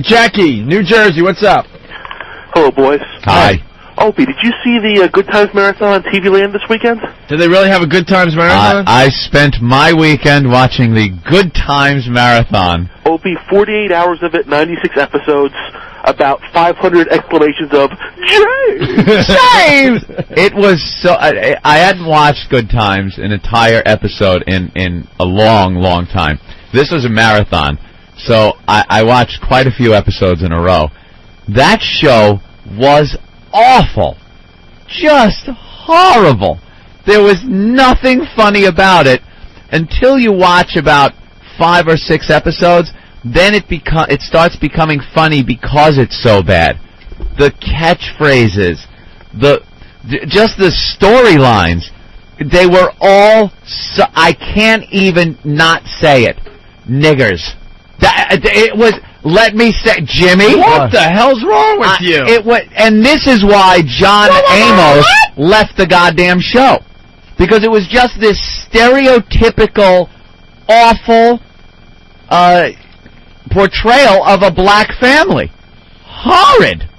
Jackie, New Jersey, what's up? Hello, boys. Hi. Opie, did you see the Good Times Marathon on TV Land this weekend? Did they really have a Good Times Marathon? I spent my weekend watching the Good Times Marathon. Opie, 48 hours of it, 96 episodes, about 500 exclamations of, James! James! It was so... I hadn't watched Good Times, an entire episode, in a long, long time. This was a marathon, so I watched quite a few episodes in a row. That show was awful. Just horrible. There was nothing funny about it until you watch about 5 or 6 episodes. Then it starts becoming funny because it's so bad. The catchphrases, just the storylines, they were all I can't even not say it. Niggers. It was. Let me say, Jimmy. What the hell's wrong with you? And this is why John Amos left the goddamn show, because it was just this stereotypical, awful portrayal of a black family. Horrid.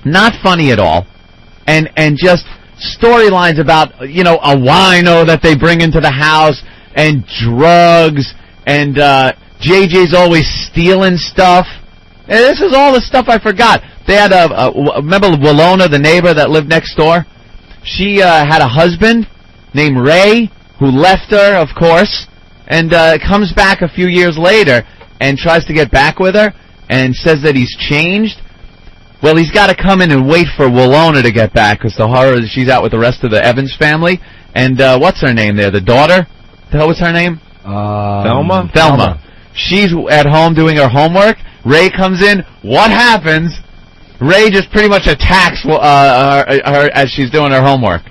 Not funny at all, and just storylines about a wino that they bring into the house and drugs and. JJ's always stealing stuff. And this is all the stuff I forgot. They had remember Willona, the neighbor that lived next door? She had a husband named Ray who left her, of course, and comes back a few years later and tries to get back with her and says that he's changed. Well, he's got to come in and wait for Willona to get back because the horror is she's out with the rest of the Evans family. And what's her name there? The daughter? What's her name? Thelma. She's at home doing her homework. Ray comes in. What happens? Ray just pretty much attacks her as she's doing her homework.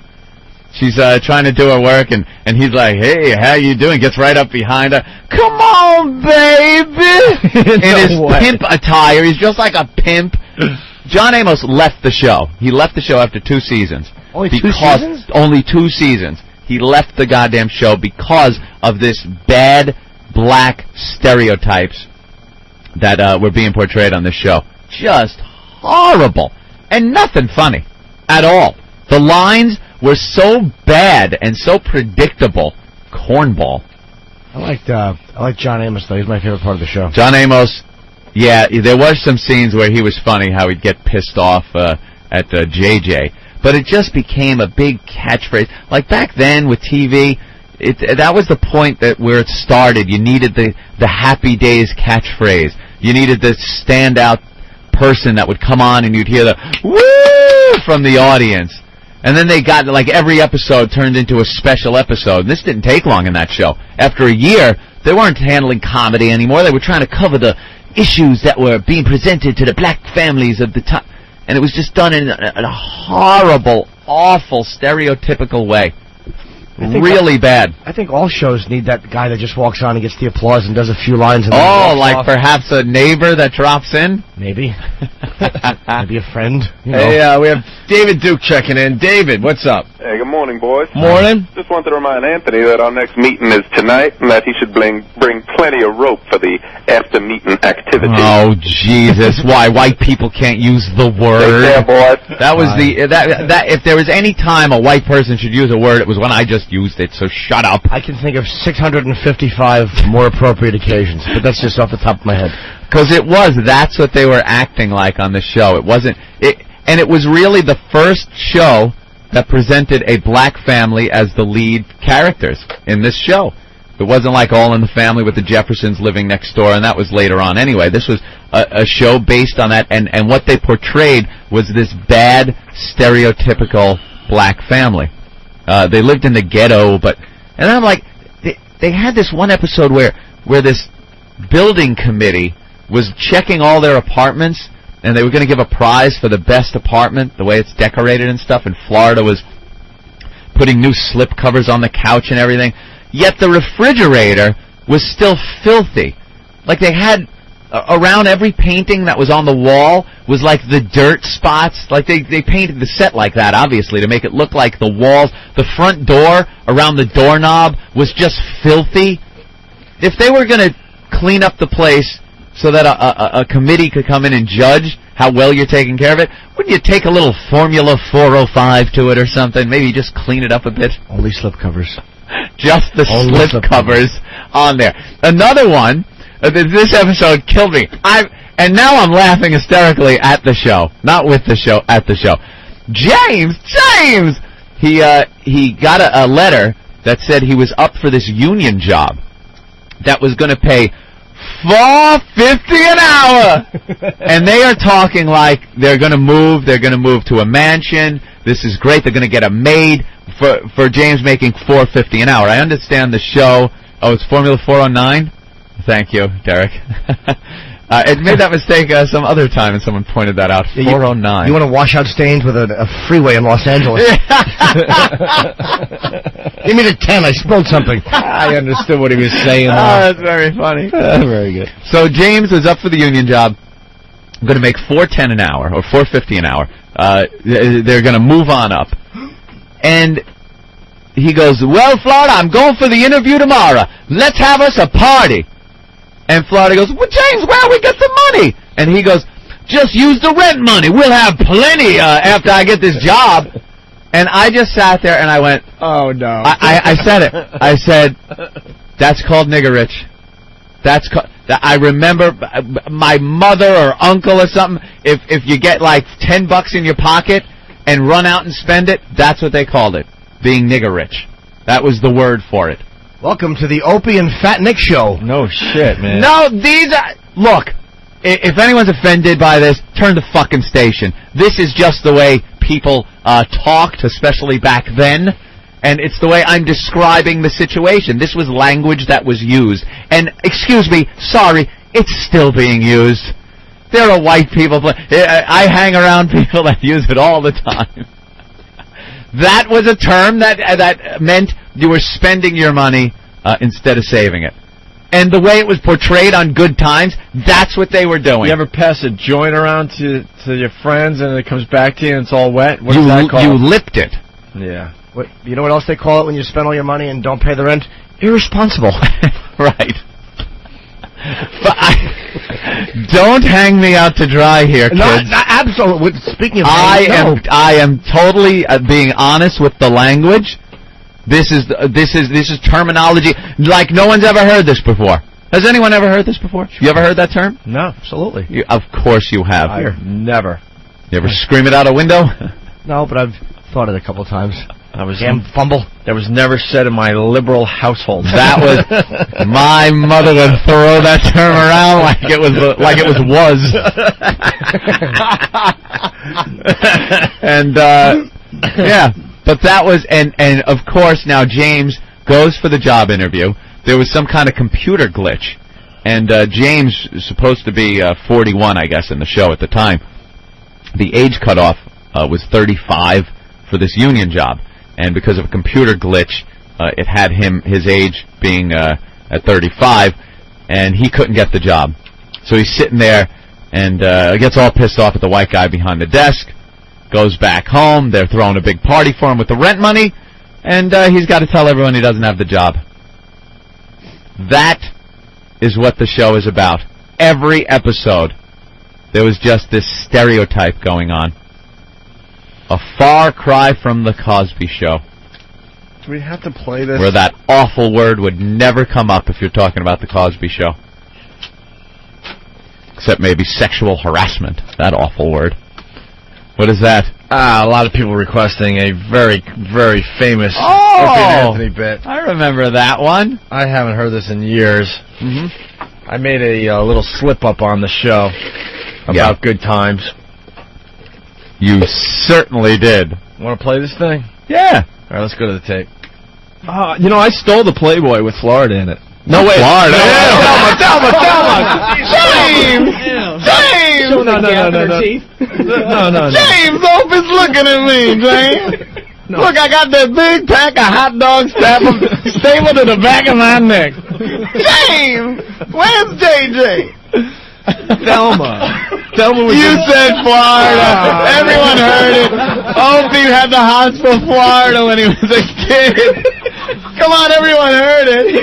She's trying to do her work, and he's like, "Hey, how you doing?" Gets right up behind her. "Come on, baby!" In his pimp attire. He's just like a pimp. John Amos left the show. He left the show after 2 seasons. Only 2 seasons? Only 2 seasons. He left the goddamn show because of this bad black stereotypes that were being portrayed on this show. Just horrible. And nothing funny at all. The lines were so bad and so predictable. Cornball. I like John Amos, though. He's my favorite part of the show. John Amos, yeah, there were some scenes where he was funny, how he'd get pissed off at JJ. But it just became a big catchphrase. Like back then with TV... that was the point where it started. You needed the Happy Days catchphrase. You needed the standout person that would come on and you'd hear the woo from the audience. And then they got, every episode turned into a special episode. And this didn't take long in that show. After a year, they weren't handling comedy anymore. They were trying to cover the issues that were being presented to the black families of the time. And it was just done in a horrible, awful, stereotypical way. Really bad. I think all shows need that guy that just walks on and gets the applause and does a few lines. And like perhaps a neighbor that drops in? Maybe. Maybe a friend. Hey, we have David Duke checking in. David, what's up? Hey, good morning, boys. Morning. Just wanted to remind Anthony that our next meeting is tonight and that he should bring plenty of rope for the after-meeting activity. Oh, Jesus. Why? White people can't use the word. Yeah, boys. That was that if there was any time a white person should use a word, it was when I just used it, so shut up. I can think of 655 more appropriate occasions, but that's just off the top of my head. Because that's what they were acting like on the show. It wasn't, and it was really the first show that presented a black family as the lead characters in this show. It wasn't like All in the Family with the Jeffersons living next door, and that was later on anyway. This was a show based on that, and what they portrayed was this bad, stereotypical black family. They lived in the ghetto, and I'm like, they had this one episode where this building committee was checking all their apartments, and they were going to give a prize for the best apartment, the way it's decorated and stuff, and Florida was putting new slip covers on the couch and everything, yet the refrigerator was still filthy. Like they had, around every painting that was on the wall was like the dirt spots. Like they painted the set like that, obviously, to make it look like the walls, the front door around the doorknob was just filthy. If they were going to clean up the place so that a committee could come in and judge how well you're taking care of it? Wouldn't you take a little Formula 405 to it or something? Maybe just clean it up a bit? Only slip covers. Just the slip covers on there. Another one, this episode killed me. And now I'm laughing hysterically at the show. Not with the show, at the show. James! He got a letter that said he was up for this union job that was going to pay $4.50 an hour. And they are talking like they're going to move to a mansion. This is great. They're going to get a maid for James making $4.50 an hour. I understand the show. Oh, it's Formula 409? Thank you, Derek. It made that mistake some other time, and someone pointed that out. 409. You want to wash out stains with a freeway in Los Angeles? Give me the 10. I spilled something. I understood what he was saying. Oh, that's very funny. Very good. So James was up for the union job. I'm going to make $4.10 an hour, or $4.50 an hour. They're going to move on up. And he goes, well, Florida, I'm going for the interview tomorrow. Let's have us a party. And Florida goes, well, James, where we get the money? And he goes, just use the rent money. We'll have plenty after I get this job. And I just sat there and I went, oh, no. I said it. I said, that's called nigger rich. I remember my mother or uncle or something, if you get like $10 in your pocket and run out and spend it, that's what they called it, being nigger rich. That was the word for it. Welcome to the Opie and Fat Nick show. No shit, man. No, look, if anyone's offended by this, turn the fucking station. This is just the way people talked, especially back then, and it's the way I'm describing the situation. This was language that was used. And, excuse me, sorry, it's still being used. There are white people, I hang around people that use it all the time. That was a term that meant you were spending your money instead of saving it. And the way it was portrayed on Good Times, that's what they were doing. You ever pass a joint around to your friends and it comes back to you and it's all wet? What is that called? You lipped it. Yeah. You know what else they call it when you spend all your money and don't pay the rent? Irresponsible. Right. But don't hang me out to dry here, kids. No, absolutely. Speaking of, I am totally being honest with the language. This is terminology like no one's ever heard this before. Has anyone ever heard this before? You ever heard that term? No, absolutely. Of course you have. Never. You ever scream it out a window? No, but I've thought it a couple times. Damn fumble. That was never said in my liberal household. That was my mother would throw that term around like it was. And yeah, but that was and of course now James goes for the job interview. There was some kind of computer glitch, and James is supposed to be 41, I guess, in the show at the time. The age cutoff was 35 for this union job. And because of a computer glitch, it had his age being at 35, and he couldn't get the job. So he's sitting there and gets all pissed off at the white guy behind the desk, goes back home, they're throwing a big party for him with the rent money, and he's got to tell everyone he doesn't have the job. That is what the show is about. Every episode, there was just this stereotype going on. A far cry from the Cosby Show. Do we have to play this? Where that awful word would never come up if you're talking about the Cosby Show. Except maybe sexual harassment. That awful word. What is that? A lot of people requesting a very, very famous Opie and Anthony bit. I remember that one. I haven't heard this in years. Mm-hmm. I made a little slip-up on the show about Good Times. You certainly did. Want to play this thing? Yeah. All right, let's go to the tape. I stole the Playboy with Florida in it. No way. Florida. Tell me. James! James! No. James, Opie's looking at me, James. No. Look, I got that big pack of hot dogs stapled to the back of my neck. James! Where's JJ? Thelma was you said Florida. Everyone heard it. Opie had the hots for Florida when he was a kid. Come on, everyone heard it.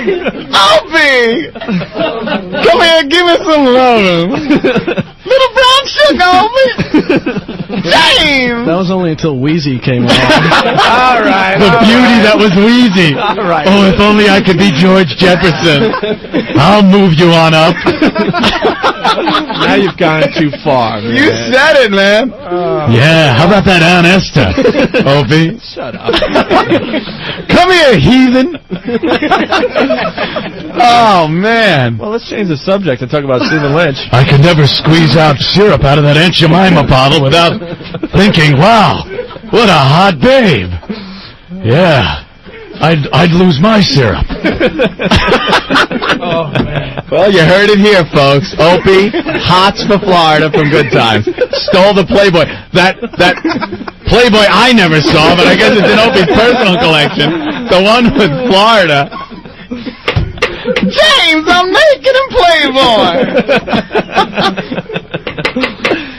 Opie! Come here, give me some love. Little brown sugar, Opie. James! That was only until Wheezy came along. All right. The beauty that was Wheezy. All right. Oh, if only I could be George Jefferson. I'll move you on up. Now you've gone too far, man. You said it, man. Yeah, how about that Aunt Esther? Opie. Shut up. Come here, heathen. Oh, man. Well, let's change the subject and talk about Stephen Lynch. I could never squeeze out syrup out of that Aunt Jemima bottle without thinking, wow, what a hot babe. Yeah, I'd lose my syrup. Oh, man. Well, you heard it here, folks. Opie, hots for Florida from Good Times. Stole the Playboy. That Playboy I never saw, but I guess it's in Opie's personal collection. The one with Florida. James, I'm naked in Playboy.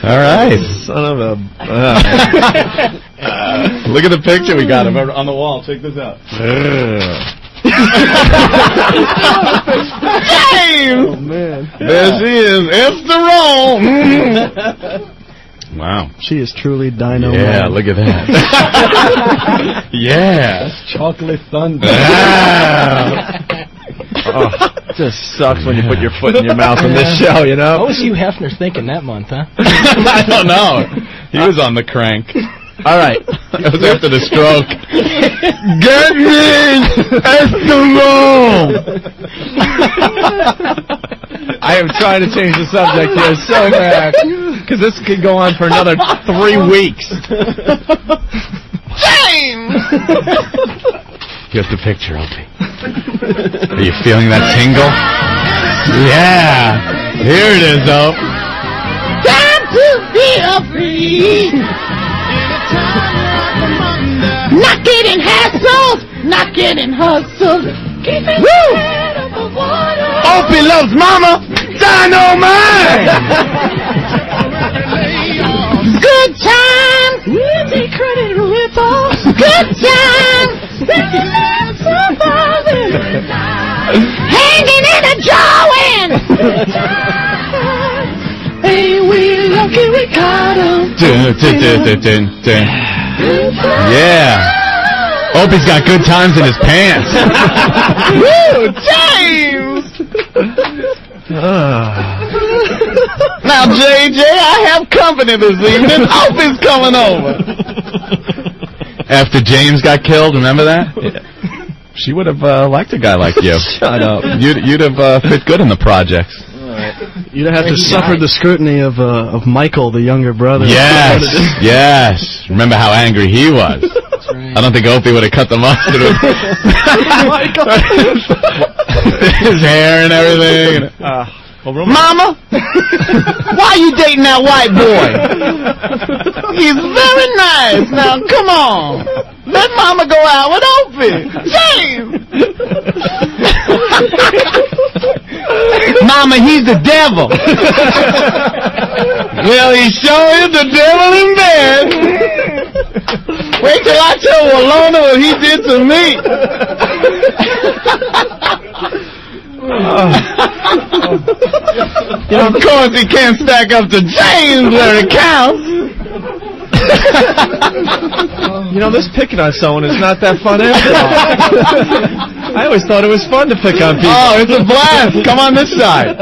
All right. Son of a... Look at the picture we got of her on the wall. Check this out. James! Oh, man. There she is. Esther Rome. Wow. She is truly dynamite. Yeah, look at that. Yeah. Chocolate thunder. Oh, it just sucks when you put your foot in your mouth on this show, you know? What was Hugh Hefner thinking that month, huh? I don't know. He was on the crank. All right. It was after the stroke. Get me Esther Rome. I am trying to change the subject here so bad, because this could go on for another 3 weeks. James! Here's the picture, Opie. Are you feeling that tingle? Yeah. Here it is, Opie. Time to be free. Not getting hassled, not getting hustled. Woo! Opie loves mama. Dynamite! Good times. We take credit with us. Good times. Hanging in a drawing. Hey, we lucky we caught him. Yeah. Opie's got good times in his pants. Woo, James! Now, JJ, I have company this evening. Opie's coming over. After James got killed, remember that? Yeah. She would have liked a guy like you. Shut up. You'd have fit good in the projects. You'd have to suffer the scrutiny of Michael, the younger brother. Yes, yes. Remember how angry he was. That's right. I don't think Opie would have cut the mustard with his hair and everything. Mama, why are you dating that white boy? He's very nice. Now, come on. Let Mama go out with Opie. James! Mama, he's the devil. Well, he sure is the devil in bed. Wait till I tell Walona what he did to me. Of course he can't stack up to James where it counts. You know, this picking on someone is not that fun after all. I always thought it was fun to pick on people. Oh, it's a blast. Come on this side.